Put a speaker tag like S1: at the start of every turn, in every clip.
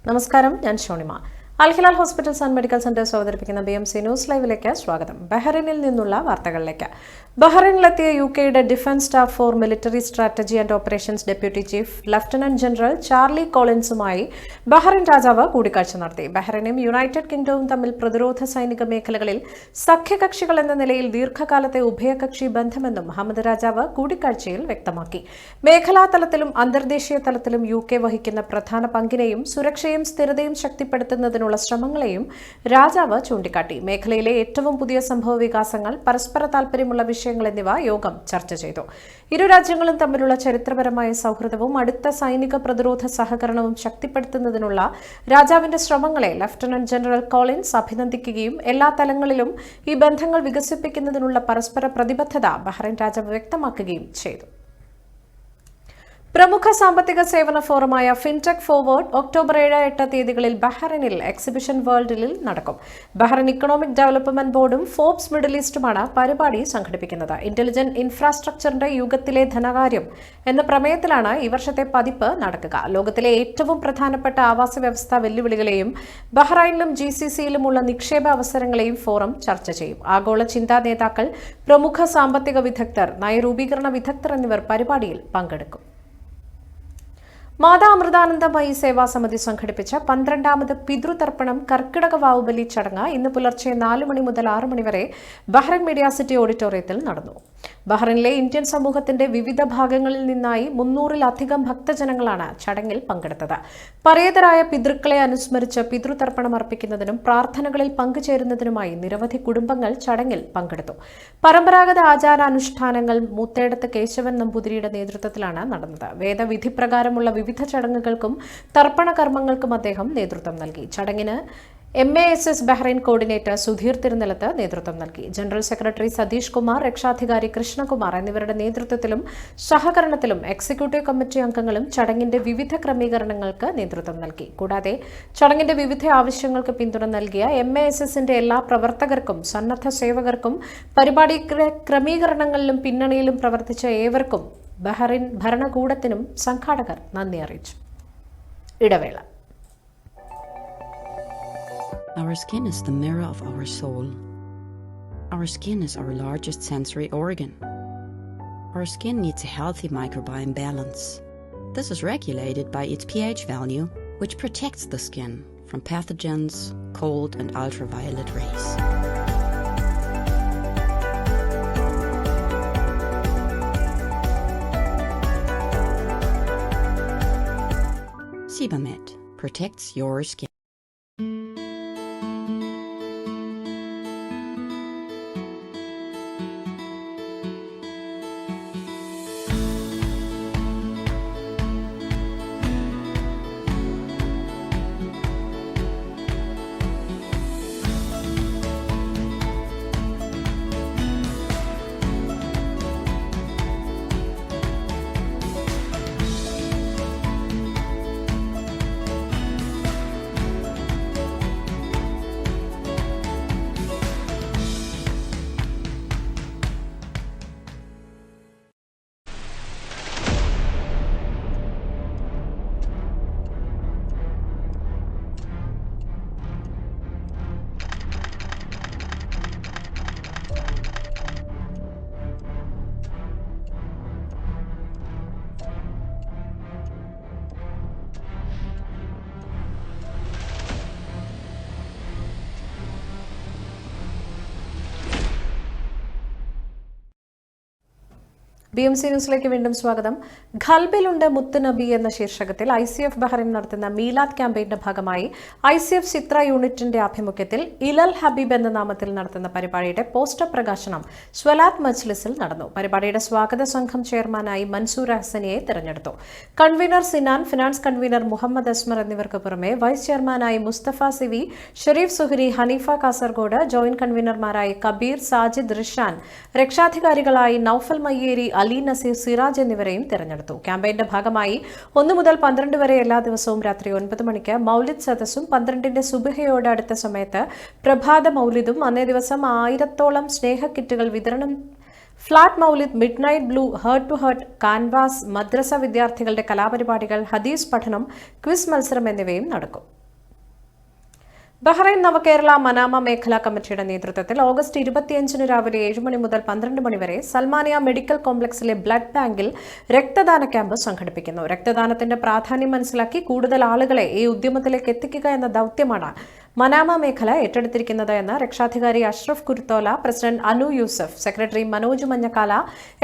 S1: നമസ്കാരം, ഞാൻ Shonima. Al Hilal hospitals and medical centres അവതരിപ്പിക്കുന്ന BMC ന്യൂസ് ലൈവിലേക്ക് സ്വാഗതം. ബഹ്റൈനിൽ നിന്നുള്ള വാർത്തകളിലേക്ക്. ബഹ്റൈനിലെത്തിയ UK defence staff for military strategy and operations deputy chief lieutenant general Charlie കോളിൻസുമായി ബഹ്റൈൻ രാജാവ് കൂടിക്കാഴ്ച നടത്തി. ബഹ്റൈനും യുണൈറ്റഡ് കിങ്ഡവും തമ്മിൽ പ്രതിരോധ സൈനിക മേഖലകളിൽ സഖ്യകക്ഷികൾ എന്ന നിലയിൽ ദീർഘകാലത്തെ ഉഭയകക്ഷി ബന്ധമെന്നും ഹമദ് രാജാവ് കൂടിക്കാഴ്ചയിൽ വ്യക്തമാക്കി. മേഖലാ തലത്തിലും അന്തർദേശീയ തലത്തിലും UK വഹിക്കുന്ന പ്രധാന പങ്കിനെയും സുരക്ഷയും സ്ഥിരതയും ശക്തിപ്പെടുത്തുന്നതിനുള്ള ശ്രമങ്ങളെയും രാജാവ് ചൂണ്ടിക്കാട്ടി. മേഖലയിലെ ഏറ്റവും പുതിയ സംഭവ വികാസങ്ങൾ, പരസ്പര താൽപര്യമുള്ള വിഷയങ്ങൾ എന്നിവ യോഗം ചർച്ച ചെയ്തു. ഇരു രാജ്യങ്ങളും തമ്മിലുള്ള ചരിത്രപരമായ സൗഹൃദവും അടുത്ത സൈനിക പ്രതിരോധ സഹകരണവും ശക്തിപ്പെടുത്തുന്നതിനുള്ള രാജാവിന്റെ ശ്രമങ്ങളെ ലഫ്റ്റനന്റ് ജനറൽ കോളിൻസ് അഭിനന്ദിക്കുകയും എല്ലാ തലങ്ങളിലും ഈ ബന്ധങ്ങൾ വികസിപ്പിക്കുന്നതിനുള്ള പരസ്പര പ്രതിബദ്ധത ബഹ്റൈൻ രാജാവ് വ്യക്തമാക്കുകയും ചെയ്തു. പ്രമുഖ സാമ്പത്തിക സേവന ഫോറമായ ഫിൻടെക് ഫോർവേഡ് ഒക്ടോബർ 7-8 തീയതികളിൽ ബഹ്റൈനിൽ എക്സിബിഷൻ വേൾഡിൽ നടക്കും. ബഹ്റൈൻ ഇക്കണോമിക് ഡെവലപ്മെന്റ് ബോർഡും ഫോബ്സ് മിഡിൽ ഈസ്റ്റുമാണ് പരിപാടി സംഘടിപ്പിക്കുന്നത്. ഇന്റലിജന്റ് ഇൻഫ്രാസ്ട്രക്ചറിന്റെ യുഗത്തിലെ ധനകാര്യം എന്ന പ്രമേയത്തിലാണ് ഈ വർഷത്തെ പതിപ്പ് നടക്കുക. ലോകത്തിലെ ഏറ്റവും പ്രധാനപ്പെട്ട ആവാസ വ്യവസ്ഥാ വെല്ലുവിളികളെയും ബഹ്റൈനിലും GCCയിലുമുള്ള നിക്ഷേപ അവസരങ്ങളെയും ഫോറം ചർച്ച ചെയ്യും. ആഗോള ചിന്താ നേതാക്കൾ, പ്രമുഖ സാമ്പത്തിക വിദഗ്ധർ, നയരൂപീകരണ വിദഗ്ധർ എന്നിവർ പരിപാടിയിൽ പങ്കെടുക്കും. മാതാ അമൃതാനന്ദമയി സേവാ സമിതി സംഘടിപ്പിച്ച 12ാമത് പിതൃതർപ്പണം കർക്കിടക വാവുബലി ചടങ്ങ് ഇന്ന് പുലർച്ചെ 4 മണി മുതൽ 6 മണി വരെ ബഹ്റൈൻ മീഡിയ സിറ്റി ഓഡിറ്റോറിയത്തിൽ നടന്നു. ബഹ്റൈനിലെ ഇന്ത്യൻ സമൂഹത്തിന്റെ വിവിധ ഭാഗങ്ങളിൽ നിന്നായി 300-ലധികം ഭക്തജനങ്ങളാണ് ചടങ്ങിൽ പങ്കെടുത്തത്. പരേതരായ പിതൃക്കളെ അനുസ്മരിച്ച് പിതൃതർപ്പണം അർപ്പിക്കുന്നതിനും പ്രാർത്ഥനകളിൽ പങ്കുചേരുന്നതിനുമായി നിരവധി കുടുംബങ്ങൾ ചടങ്ങിൽ പങ്കെടുത്തു. പരമ്പരാഗത ആചാരാനുഷ്ഠാനങ്ങൾ മൂത്തേടത്ത് കേശവൻ നമ്പൂതിരിയുടെ നേതൃത്വത്തിലാണ് നടന്നത്. വേദവിധിപ്രകാരമുള്ള വിവിധ ചടങ്ങുകൾക്കും തർപ്പണ കർമ്മങ്ങൾക്കും അദ്ദേഹം നേതൃത്വം നൽകി. ചടങ്ങിന് MASS Bahrain coordinator Sudheer Thirunellath നേതൃത്വം നൽകി. ജനറൽ സെക്രട്ടറി സതീഷ് കുമാർ, രക്ഷാധികാരി കൃഷ്ണകുമാർ എന്നിവരുടെ നേതൃത്വത്തിലും സഹകരണത്തിലും എക്സിക്യൂട്ടീവ് കമ്മിറ്റി അംഗങ്ങളും ചടങ്ങിന്റെ വിവിധ ക്രമീകരണങ്ങൾക്ക് നേതൃത്വം നൽകി. കൂടാതെ ചടങ്ങിന്റെ വിവിധ ആവശ്യങ്ങൾക്ക് പിന്തുണ നൽകിയ MASSന്റെ എല്ലാ പ്രവർത്തകർക്കും സന്നദ്ധ സേവകർക്കും പരിപാടി ക്രമീകരണങ്ങളിലും പിന്നണിയിലും പ്രവർത്തിച്ച ഏവർക്കും ബഹ്റൈൻ ഭരണകൂടത്തിനും സംഘാടകർ നന്ദി അറിയിച്ചു. ഇടവേള.
S2: Our skin is the mirror of our soul. Our skin is our largest sensory organ. Our skin needs a healthy microbiome balance. This is regulated by its pH value, which protects the skin from pathogens, cold and ultraviolet rays. Sebamed protects your skin.
S1: BMC ന്യൂസിലേക്ക് വീണ്ടും സ്വാഗതം. ഖൽബിലുണ്ട് മുത്തുനബി എന്ന ശീർഷകത്തിൽ ICF Bahrain നടത്തുന്ന മീലാദ് ക്യാമ്പയിന്റെ ഭാഗമായി ICF ചിത്ര യൂണിറ്റിന്റെ ആഭിമുഖ്യത്തിൽ ഇലൽ ഹബീബ് എന്ന നാമത്തിൽ നടത്തുന്ന പരിപാടിയുടെ പോസ്റ്റർ പ്രകാശനം സ്വലാത്ത് മജ്ലിസിൽ നടന്നു. പരിപാടിയുടെ സ്വാഗത സംഘം ചെയർമാനായി മൻസൂർ ഹസനിയെ തെരഞ്ഞെടുത്തു. Convener Sinan, finance convener Muhammad Asmar എന്നിവർക്ക് പുറമെ വൈസ് ചെയർമാനായി മുസ്തഫ സിവി, ഷെരീഫ് സുഹരി, ഹനീഫ കാസർഗോഡ്, ജോയിന്റ് കൺവീനർമാരായി കബീർ, സാജിദ്, റിഷാൻ, രക്ഷാധികാരികളായി നൌഫൽ മയ്യേരി, അലി നസീർ, സിറാജ് എന്നിവരെയും തെരഞ്ഞെടുത്തു. ക്യാമ്പയിന്റെ ഭാഗമായി 1 മുതൽ 12 വരെ എല്ലാ ദിവസവും രാത്രി 9 മണിക്ക് മൗലിദ് സദസ്സും 12ന്റെ സുബഹയോട് അടുത്ത സമയത്ത് പ്രഭാത മൗലിദും അന്നേ ദിവസം 1000-ഓളം സ്നേഹ കിറ്റുകൾ വിതരണം ഫ്ലാറ്റ് മൗലിദ്, midnight blue, heart to heart, canvas, മദ്രസ വിദ്യാർത്ഥികളുടെ കലാപരിപാടികൾ, ഹദീസ് പഠനം, ക്വിസ് മത്സരം എന്നിവയും നടക്കും. ബഹ്റൈൻ നവകേരള മനാമ മേഖലാ കമ്മിറ്റിയുടെ നേതൃത്വത്തിൽ ഓഗസ്റ്റ് 25 രാവിലെ 7 മണി മുതൽ 12 മണി വരെ സൽമാനിയ മെഡിക്കൽ കോംപ്ലക്സിലെ ബ്ലഡ് ബാങ്കിൽ രക്തദാന ക്യാമ്പ് സംഘടിപ്പിക്കുന്നു. രക്തദാനത്തിന്റെ പ്രാധാന്യം മനസ്സിലാക്കി കൂടുതൽ ആളുകളെ ഈ ഉദ്യമത്തിലേക്ക് എത്തിക്കുക എന്ന ദൌത്യമാണ് മനാമ മേഖല ഏറ്റെടുത്തിരിക്കുന്നത് എന്ന് രക്ഷാധികാരി Ashraf Kuruthola, president Anu Yusuf, secretary Manoj Manjakkala,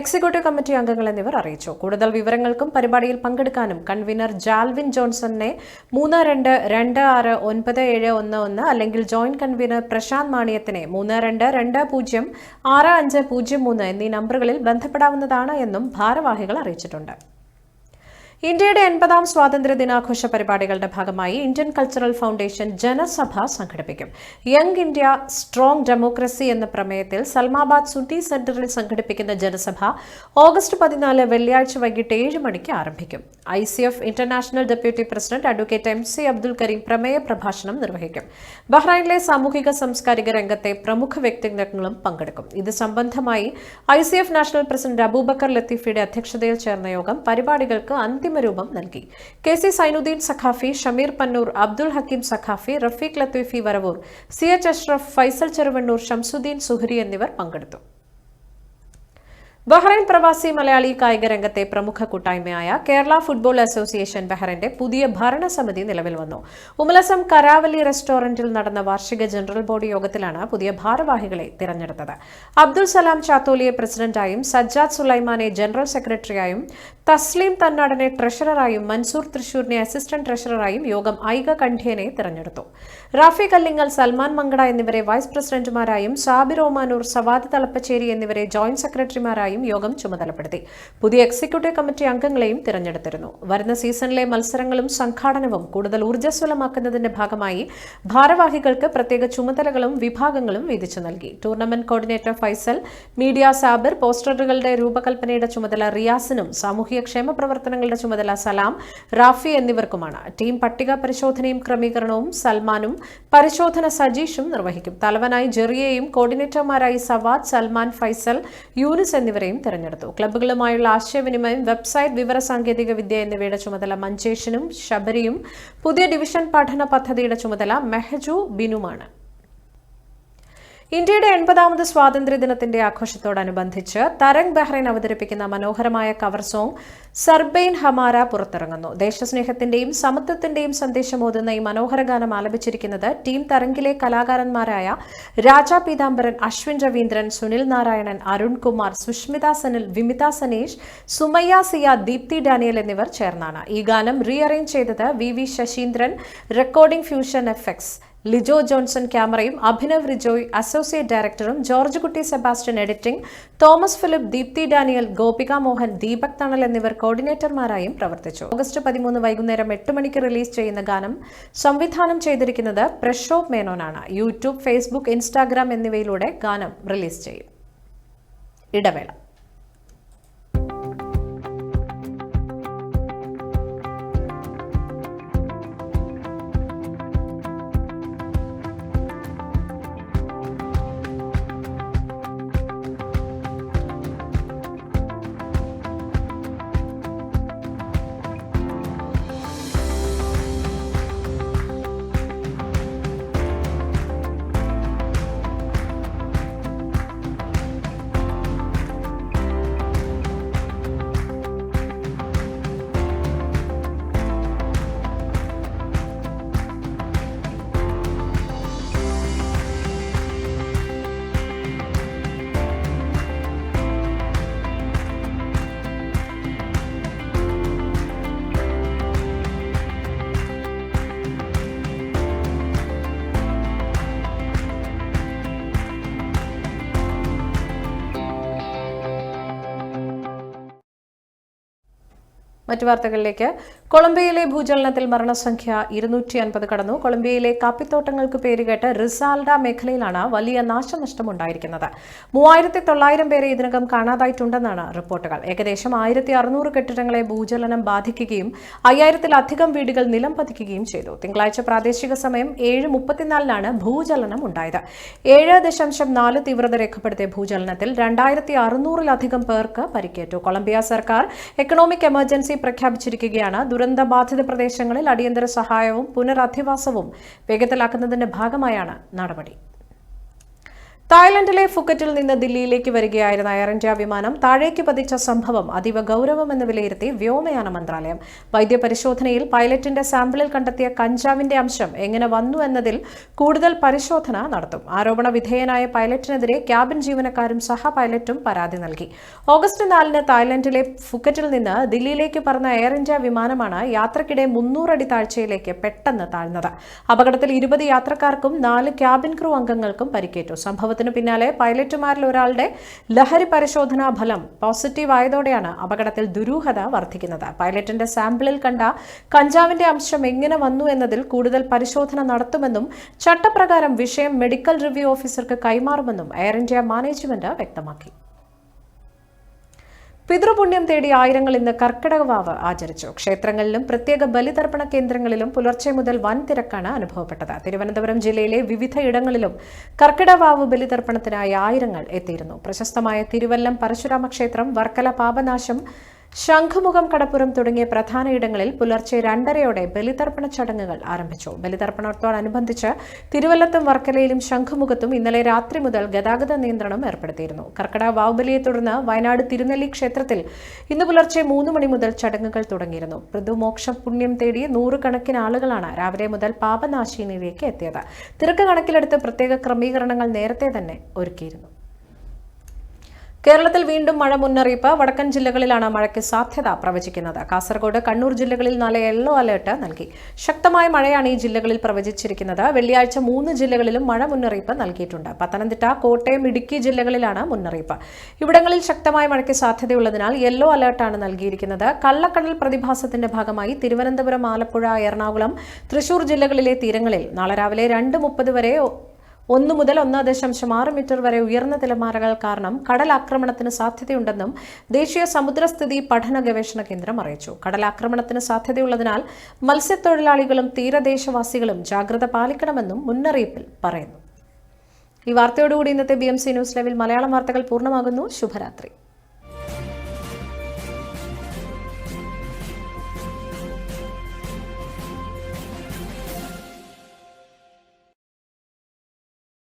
S1: executive committee അംഗങ്ങൾ എന്നിവർ അറിയിച്ചു. കൂടുതൽ വിവരങ്ങൾക്കും പരിപാടിയിൽ പങ്കെടുക്കാനും കൺവീനർ ജാൽവിൻ ജോൺസണിനെ 32269711 അല്ലെങ്കിൽ ജോയിന്റ് കൺവീനർ പ്രശാന്ത് മാണിയത്തിനെ 32206503 എന്നീ നമ്പറുകളിൽ ബന്ധപ്പെടാവുന്നതാണ് എന്നും ഭാരവാഹികൾ അറിയിച്ചിട്ടുണ്ട്. ഇന്ത്യയുടെ 80ാം സ്വാതന്ത്ര്യ ദിനാഘോഷ പരിപാടികളുടെ ഭാഗമായി ഇന്ത്യൻ കൾച്ചറൽ ഫൗണ്ടേഷൻ ജനസഭ സംഘടിപ്പിക്കും. യങ് ഇന്ത്യ സ്ട്രോങ് ഡെമോക്രസി എന്ന പ്രമേയത്തിൽ സൽമാബാദ് സുന്നി സെന്ററിൽ സംഘടിപ്പിക്കുന്ന ജനസഭ ഓഗസ്റ്റ് 14 വെള്ളിയാഴ്ച വൈകിട്ട് 7 മണിക്ക് ആരംഭിക്കും. ICF international deputy president advocate MC Abdul Kareem പ്രമേയ പ്രഭാഷണം നിർവഹിക്കും. ബഹ്റൈനിലെ സാമൂഹിക സാംസ്കാരിക രംഗത്തെ പ്രമുഖ വ്യക്തിത്വങ്ങളും പങ്കെടുക്കും. ഇത് സംബന്ധമായി ICF നാഷണൽ പ്രസിഡന്റ് അബൂബക്കർ ലത്തീഫിയുടെ അധ്യക്ഷതയിൽ ചേർന്ന യോഗം പരിപാടികൾക്ക് അന്തിമ രൂപം നൽകി. KC സൈനുദ്ദീൻ സഖാഫി, ഷമീർ പന്നൂർ, അബ്ദുൽ ഹക്കീം സഖാഫി, റഫീഖ് ലത്തീഫി വരവൂർ, CH അഷ്റഫ്, ഫൈസൽ ചെറുവണ്ണൂർ, ഷംസുദ്ദീൻ സുഹരി എന്നിവർ പങ്കെടുത്തു. ബഹ്റൈൻ പ്രവാസി മലയാളി കായിക രംഗത്തെ പ്രമുഖ കൂട്ടായ്മയായ കേരള ഫുട്ബോൾ അസോസിയേഷൻ ബഹ്റൈന്റെ പുതിയ ഭരണസമിതി നിലവിൽ വന്നു. ഉമലസം കരാവലി റെസ്റ്റോറന്റിൽ നടന്ന വാർഷിക ജനറൽ ബോഡി യോഗത്തിലാണ് പുതിയ ഭാരവാഹികളെ തിരഞ്ഞെടുത്തത്. അബ്ദുൽ സലാം ചാത്തോലിയെ പ്രസിഡന്റായും, സജ്ജാദ് സുലൈമാനെ ജനറൽ സെക്രട്ടറിയായും, തസ്ലീം തന്നാടനെ ട്രഷററായും, മൻസൂർ തൃശൂരിനെ അസിസ്റ്റന്റ് ട്രഷററായും യോഗം ഐകകണ്ഠ്യേനെ തിരഞ്ഞെടുത്തു. റാഫി കല്ലിങ്ങൽ, സൽമാൻ മങ്കട എന്നിവരെ വൈസ് പ്രസിഡന്റുമാരായും, സാബിർ ഒമാനൂർ, സവാദ് തളപ്പച്ചേരി എന്നിവരെ ജോയിന്റ് സെക്രട്ടറിമാരായും യോഗം ചുമതലപ്പെടുത്തി. പുതിയ എക്സിക്യൂട്ടീവ് കമ്മിറ്റി അംഗങ്ങളെയും തിരഞ്ഞെടുത്തിരുന്നു. വരുന്ന സീസണിലെ മത്സരങ്ങളും സംഘാടനവും കൂടുതൽ ഊർജ്ജസ്വലമാക്കുന്നതിന്റെ ഭാഗമായി ഭാരവാഹികൾക്ക് പ്രത്യേക ചുമതലകളും വിഭാഗങ്ങളും വീതിച്ചു നൽകി. Tournament coordinator Faisal, media Sabir, പോസ്റ്ററുകളുടെ രൂപകൽപ്പനയുടെ ചുമതല റിയാസിനും സാമൂഹികക്ഷേമ പ്രവർത്തനങ്ങളുടെ ചുമതല സലാം, റാഫി എന്നിവർക്കുമാണ്. ടീം പട്ടിക പരിശോധനയും ക്രമീകരണവും സൽമാനും പരിശോധന സജീഷും നിർവഹിക്കും. തലവനായി ജെറിയെയും കോർഡിനേറ്റർമാരായി സവാദ്, സൽമാൻ, ഫൈസൽ, യൂനിസ് എന്നിവരെയും തെരഞ്ഞെടുത്തു. ക്ലബ്ബുകളുമായുള്ള ആശയവിനിമയം, വെബ്സൈറ്റ്, വിവര സാങ്കേതിക വിദ്യ എന്നിവയുടെ ചുമതല മഞ്ചേഷിനും ശബരിയും, പുതിയ ഡിവിഷൻ പഠന പദ്ധതിയുടെ ചുമതല മെഹജു ബിനുമാണ്. ഇന്ത്യയുടെ 80ാമത് സ്വാതന്ത്ര്യദിനത്തിന്റെ ആഘോഷത്തോടനുബന്ധിച്ച് തരംഗ് ബഹ്റൈൻ അവതരിപ്പിക്കുന്ന മനോഹരമായ കവർ സോങ് സർബൈൻ ഹമാര പുറത്തിറങ്ങുന്നു. ദേശസ്നേഹത്തിന്റെയും സമത്വത്തിന്റെയും സന്ദേശമോതുന്ന ഈ മനോഹര ഗാനം ആലപിച്ചിരിക്കുന്നത് ടീം തരംഗിലെ കലാകാരന്മാരായ രാജാ പീതാംബരൻ, അശ്വിൻ രവീന്ദ്രൻ, സുനിൽ നാരായണൻ, അരുൺ കുമാർ, സുഷ്മിത സനിൽ, വിമിത സനീഷ്, സുമയ്യ സിയ, ദീപ്തി ഡാനിയൽ എന്നിവർ ചേർന്നാണ്. ഈ ഗാനം റീഅറേഞ്ച് ചെയ്തത് VV Sasheendran, recording fusion FX, Lijo Johnson ക്യാമറയും, അഭിനവ് റിജോയ് അസോസിയേറ്റ് ഡയറക്ടറും, George Kutty Sebastian editing, Thomas Philip, Deepthi Daniel, Gopika Mohan, Deepak Thanal എന്നിവർ കോർഡിനേറ്റർമാരായും പ്രവർത്തിച്ചു. ഓഗസ്റ്റ് 13 വൈകുന്നേരം 8 മണിക്ക് റിലീസ് ചെയ്യുന്ന ഗാനം സംവിധാനം ചെയ്തിരിക്കുന്നത് പ്രശോഭ് മേനോനാണ്. യൂട്യൂബ്, ഫേസ്ബുക്ക്, ഇൻസ്റ്റാഗ്രാം എന്നിവയിലൂടെ ഗാനം റിലീസ് ചെയ്യും. ഇടവേള. മറ്റു വാർത്തകളിലേക്ക്. കൊളംബിയയിലെ ഭൂചലനത്തിൽ മരണസംഖ്യ 250 കടന്നു. കൊളംബിയയിലെ കാപ്പിത്തോട്ടങ്ങൾക്ക് പേരുകേട്ട് റിസാൽഡ മേഖലയിലാണ് വലിയ നാശനഷ്ടമുണ്ടായിരിക്കുന്നത്. 3900 പേരെ ഇതിനകം കാണാതായിട്ടുണ്ടെന്നാണ് റിപ്പോർട്ടുകൾ. ഏകദേശം 1600 കെട്ടിടങ്ങളെ ഭൂചലനം ബാധിക്കുകയും 5000-ലധികം വീടുകൾ നിലം പതിക്കുകയും ചെയ്തു. തിങ്കളാഴ്ച പ്രാദേശിക സമയം 7:34 ഭൂചലനം ഉണ്ടായത്. 7.4 തീവ്രത രേഖപ്പെടുത്തിയ ഭൂചലനത്തിൽ 2600-ലധികം പേർക്ക് പരിക്കേറ്റു. കൊളംബിയ സർക്കാർ എക്കണോമിക് എമർജൻസി പ്രഖ്യാപിച്ചിരിക്കുകയാണ്. ദുരന്തബാധിത പ്രദേശങ്ങളിൽ അടിയന്തര സഹായവും പുനരധിവാസവും വേഗത്തിലാക്കുന്നതിന്റെ ഭാഗമായാണ് നടപടി. തായ്ലൻഡിലെ ഫുക്കറ്റിൽ നിന്ന് ദില്ലിയിലേക്ക് വരികയായിരുന്ന എയർ ഇന്ത്യ വിമാനം താഴേക്ക് പതിച്ച സംഭവം അതീവ ഗൌരവമെന്ന് വിലയിരുത്തി വ്യോമയാന മന്ത്രാലയം. വൈദ്യപരിശോധനയിൽ പൈലറ്റിന്റെ സാമ്പിളിൽ കണ്ടെത്തിയ കഞ്ചാവിന്റെ അംശം എങ്ങനെ വന്നു എന്നതിൽ കൂടുതൽ പരിശോധന നടത്തും. ആരോപണ വിധേയനായ പൈലറ്റിനെതിരെ ക്യാബിൻ ജീവനക്കാരും സഹ പൈലറ്റും പരാതി നൽകി. ഓഗസ്റ്റ് 4-ന് തായ്ലൻഡിലെ ഫുക്കറ്റിൽ നിന്ന് ദില്ലിയിലേക്ക് പറന്ന എയർ ഇന്ത്യ വിമാനമാണ് യാത്രക്കിടെ 300 അടി താഴ്ചയിലേക്ക് പെട്ടെന്ന് താഴ്ന്നത്. അപകടത്തിൽ 20 യാത്രക്കാർക്കും 4 ക്യാബിൻ ക്രൂ അംഗങ്ങൾക്കും പരിക്കേറ്റു. സംഭവത്തിന് പിന്നാലെ പൈലറ്റുമാരിൽ ഒരാളുടെ ലഹരി പരിശോധനാ ഫലം പോസിറ്റീവ് ആയതോടെയാണ് അപകടത്തിൽ ദുരൂഹത വർദ്ധിക്കുന്നത്. പൈലറ്റിന്റെ സാമ്പിളിൽ കണ്ട കഞ്ചാവിന്റെ അംശം എങ്ങനെ വന്നു എന്നതിൽ കൂടുതൽ പരിശോധന നടത്തുമെന്നും ചട്ടപ്രകാരം വിഷയം മെഡിക്കൽ റിവ്യൂ ഓഫീസർക്ക് കൈമാറുമെന്നും എയർ ഇന്ത്യ മാനേജ്മെന്റ് വ്യക്തമാക്കി. പിതൃപുണ്യം തേടി ആയിരങ്ങൾ ഇന്ന് കർക്കിടകവാവ് ആചരിച്ചു. ക്ഷേത്രങ്ങളിലും പ്രത്യേക ബലിതർപ്പണ കേന്ദ്രങ്ങളിലും പുലർച്ചെ മുതൽ വൻ തിരക്കാണ് അനുഭവപ്പെട്ടത്. തിരുവനന്തപുരം ജില്ലയിലെ വിവിധ ഇടങ്ങളിലും കർക്കിടകവാവ് ബലിതർപ്പണത്തിനായി ആയിരങ്ങൾ എത്തിയിരുന്നു. പ്രശസ്തമായ തിരുവല്ലം പരശുരാമ ക്ഷേത്രം, വർക്കല പാപനാശം, ശംഖുമുഖം കടപ്പുറം തുടങ്ങിയ പ്രധാന ഇടങ്ങളിൽ പുലർച്ചെ 2:30 ബലിതർപ്പണ ചടങ്ങുകൾ ആരംഭിച്ചു. ബലിതർപ്പണത്തോടനുബന്ധിച്ച് തിരുവല്ലത്തും വർക്കലയിലും ശംഖുമുഖത്തും ഇന്നലെ രാത്രി മുതൽ ഗതാഗത നിയന്ത്രണം ഏർപ്പെടുത്തിയിരുന്നു. കർക്കിടക വാവുബലിയെ തുടർന്ന് വയനാട് തിരുനെല്ലി ക്ഷേത്രത്തിൽ ഇന്ന് പുലർച്ചെ 3 മണി മുതൽ ചടങ്ങുകൾ തുടങ്ങിയിരുന്നു. പിതൃമോക്ഷ പുണ്യം തേടി 100 കണക്കിന് ആളുകളാണ് രാവിലെ മുതൽ പാപനാശിനിയിലേക്ക് എത്തിയത്. തിരക്ക് കണക്കിലെടുത്ത് പ്രത്യേക ക്രമീകരണങ്ങൾ നേരത്തെ തന്നെ ഒരുക്കിയിരുന്നു. കേരളത്തിൽ വീണ്ടും മഴ മുന്നറിയിപ്പ്. വടക്കൻ ജില്ലകളിലാണ് മഴയ്ക്ക് സാധ്യത പ്രവചിക്കുന്നത്. കാസർഗോഡ്, കണ്ണൂർ ജില്ലകളിൽ നാളെ യെല്ലോ അലർട്ട് നൽകി. ശക്തമായ മഴയാണ് ഈ ജില്ലകളിൽ പ്രവചിച്ചിരിക്കുന്നത്. വെള്ളിയാഴ്ച 3 ജില്ലകളിലും മഴ മുന്നറിയിപ്പ് നൽകിയിട്ടുണ്ട്. പത്തനംതിട്ട, കോട്ടയം, ഇടുക്കി ജില്ലകളിലാണ് മുന്നറിയിപ്പ്. ഇവിടങ്ങളിൽ ശക്തമായ മഴയ്ക്ക് സാധ്യതയുള്ളതിനാൽ യെല്ലോ അലർട്ടാണ് നൽകിയിരിക്കുന്നത്. കള്ളക്കടൽ പ്രതിഭാസത്തിന്റെ ഭാഗമായി തിരുവനന്തപുരം, ആലപ്പുഴ, എറണാകുളം, തൃശൂർ ജില്ലകളിലെ തീരങ്ങളിൽ നാളെ രാവിലെ 2:30 വരെ 1 മുതൽ 1.6 മീറ്റർ വരെ ഉയർന്ന തിരമാലകൾ കാരണം കടലാക്രമണത്തിന് സാധ്യതയുണ്ടെന്നും ദേശീയ സമുദ്രസ്ഥിതി പഠന ഗവേഷണ കേന്ദ്രം അറിയിച്ചു. കടലാക്രമണത്തിന് സാധ്യതയുള്ളതിനാൽ മത്സ്യത്തൊഴിലാളികളും തീരദേശവാസികളും ജാഗ്രത പാലിക്കണമെന്നും മുന്നറിയിപ്പിൽ പറയുന്നു. ഈ വാർത്തയോടുകൂടി ഇന്നത്തെ BMC ന്യൂസ് ലൈവിൽ മലയാളം വാർത്തകൾ പൂർണ്ണമാകുന്നു. ശുഭരാത്രി.